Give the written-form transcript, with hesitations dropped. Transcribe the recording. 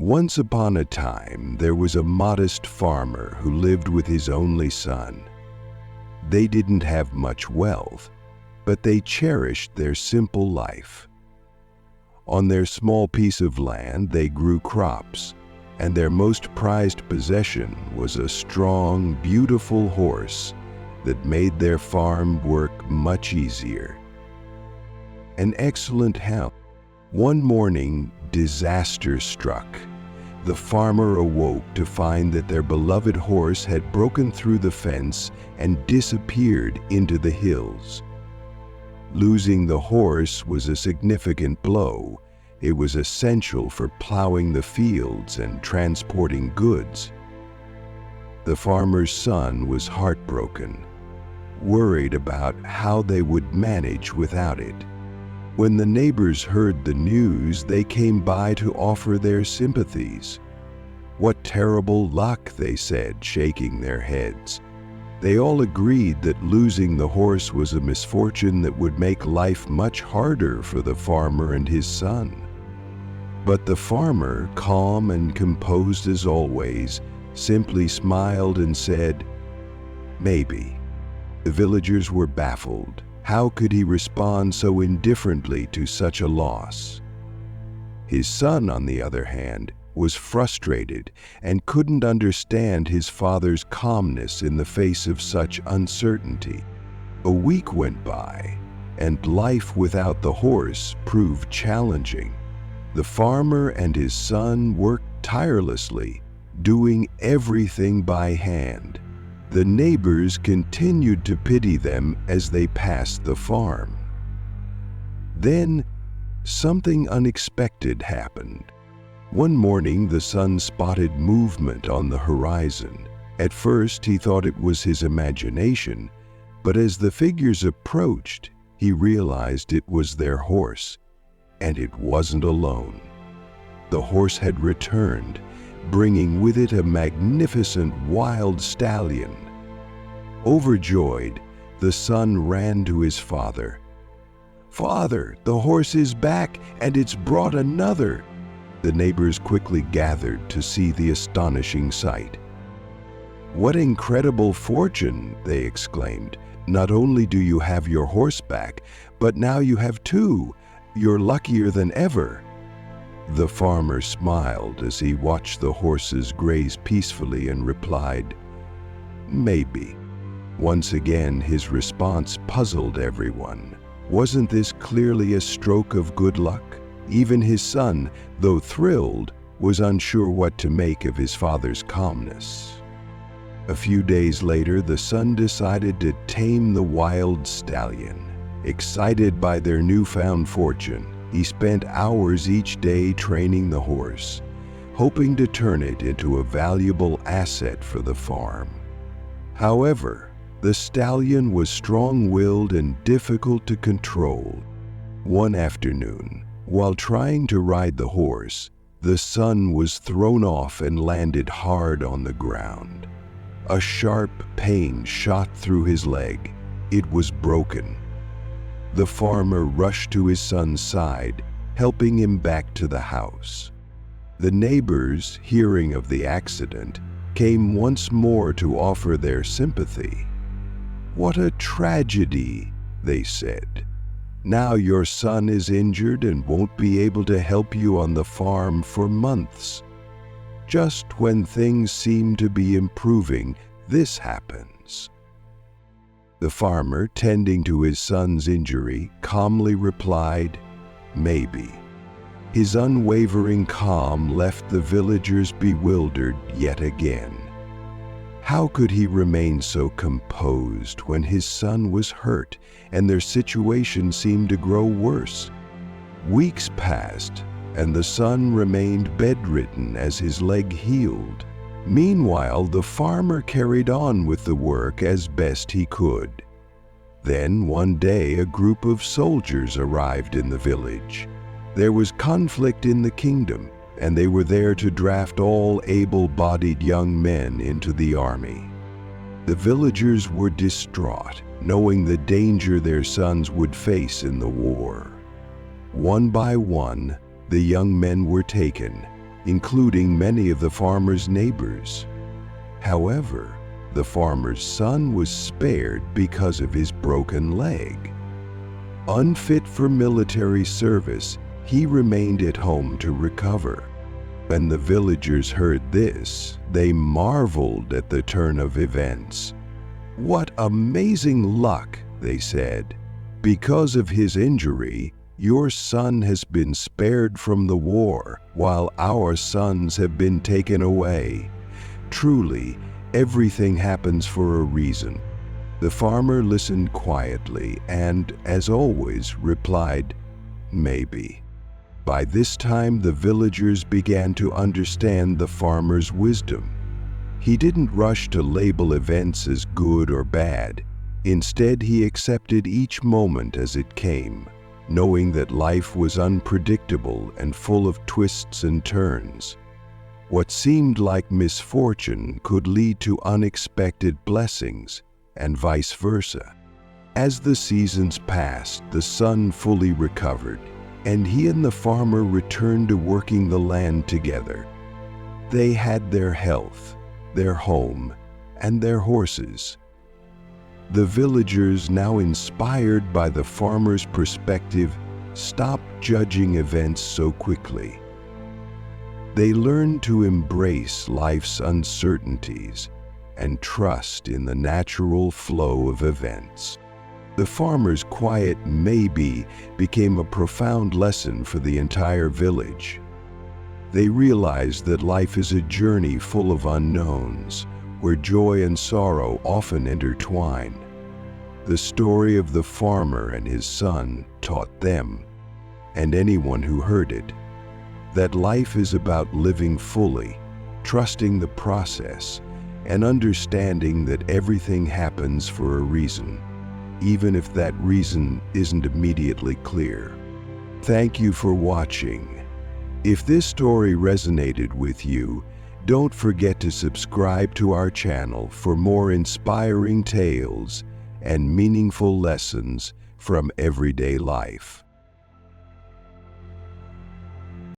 Once upon a time, there was a modest farmer who lived with his only son. They didn't have much wealth, but they cherished their simple life. On their small piece of land, they grew crops, and their most prized possession was a strong, beautiful horse that made their farm work much easier. An excellent help. One morning, disaster struck. The farmer awoke to find that their beloved horse had broken through the fence and disappeared into the hills. Losing the horse was a significant blow. It was essential for plowing the fields and transporting goods. The farmer's son was heartbroken, worried about how they would manage without it. When the neighbors heard the news, they came by to offer their sympathies. "What terrible luck," they said, shaking their heads. They all agreed that losing the horse was a misfortune that would make life much harder for the farmer and his son. But the farmer, calm and composed as always, simply smiled and said, "Maybe." The villagers were baffled. How could he respond so indifferently to such a loss? His son, on the other hand, was frustrated and couldn't understand his father's calmness in the face of such uncertainty. A week went by, and life without the horse proved challenging. The farmer and his son worked tirelessly, doing everything by hand. The neighbors continued to pity them as they passed the farm. Then, something unexpected happened. One morning, the son spotted movement on the horizon. At first, he thought it was his imagination, but as the figures approached, he realized it was their horse, and it wasn't alone. The horse had returned, bringing with it a magnificent wild stallion. Overjoyed, the son ran to his father. "Father, the horse is back, and it's brought another." The neighbors quickly gathered to see the astonishing sight. "What incredible fortune!" they exclaimed. "Not only do you have your horse back, but now you have two. You're luckier than ever." The farmer smiled as he watched the horses graze peacefully and replied, "Maybe." Once again, his response puzzled everyone. Wasn't this clearly a stroke of good luck? Even his son, though thrilled, was unsure what to make of his father's calmness. A few days later, the son decided to tame the wild stallion. Excited by their newfound fortune, he spent hours each day training the horse, hoping to turn it into a valuable asset for the farm. However, the stallion was strong-willed and difficult to control. One afternoon, while trying to ride the horse, the son was thrown off and landed hard on the ground. A sharp pain shot through his leg. It was broken. The farmer rushed to his son's side, helping him back to the house. The neighbors, hearing of the accident, came once more to offer their sympathy. "What a tragedy," they said. "Now your son is injured and won't be able to help you on the farm for months. Just when things seem to be improving, this happens." The farmer, tending to his son's injury, calmly replied, "Maybe." His unwavering calm left the villagers bewildered yet again. How could he remain so composed when his son was hurt and their situation seemed to grow worse? Weeks passed, and the son remained bedridden as his leg healed. Meanwhile, the farmer carried on with the work as best he could. Then one day, a group of soldiers arrived in the village. There was conflict in the kingdom, and they were there to draft all able-bodied young men into the army. The villagers were distraught, knowing the danger their sons would face in the war. One by one, the young men were taken, including many of the farmer's neighbors. However, the farmer's son was spared because of his broken leg. Unfit for military service, he remained at home to recover. When the villagers heard this, they marveled at the turn of events. "What amazing luck," they said. "Because of his injury, your son has been spared from the war, while our sons have been taken away. Truly, everything happens for a reason." The farmer listened quietly and, as always, replied, "Maybe." By this time, the villagers began to understand the farmer's wisdom. He didn't rush to label events as good or bad. Instead, he accepted each moment as it came, knowing that life was unpredictable and full of twists and turns. What seemed like misfortune could lead to unexpected blessings, and vice versa. As the seasons passed, the son fully recovered, and he and the farmer returned to working the land together. They had their health, their home, and their horses. The villagers, now inspired by the farmer's perspective, stopped judging events so quickly. They learned to embrace life's uncertainties and trust in the natural flow of events. The farmer's quiet maybe became a profound lesson for the entire village. They realized that life is a journey full of unknowns, where joy and sorrow often intertwine. The story of the farmer and his son taught them, and anyone who heard it, that life is about living fully, trusting the process, and understanding that everything happens for a reason, even if that reason isn't immediately clear. Thank you for watching. If this story resonated with you, don't forget to subscribe to our channel for more inspiring tales and meaningful lessons from everyday life.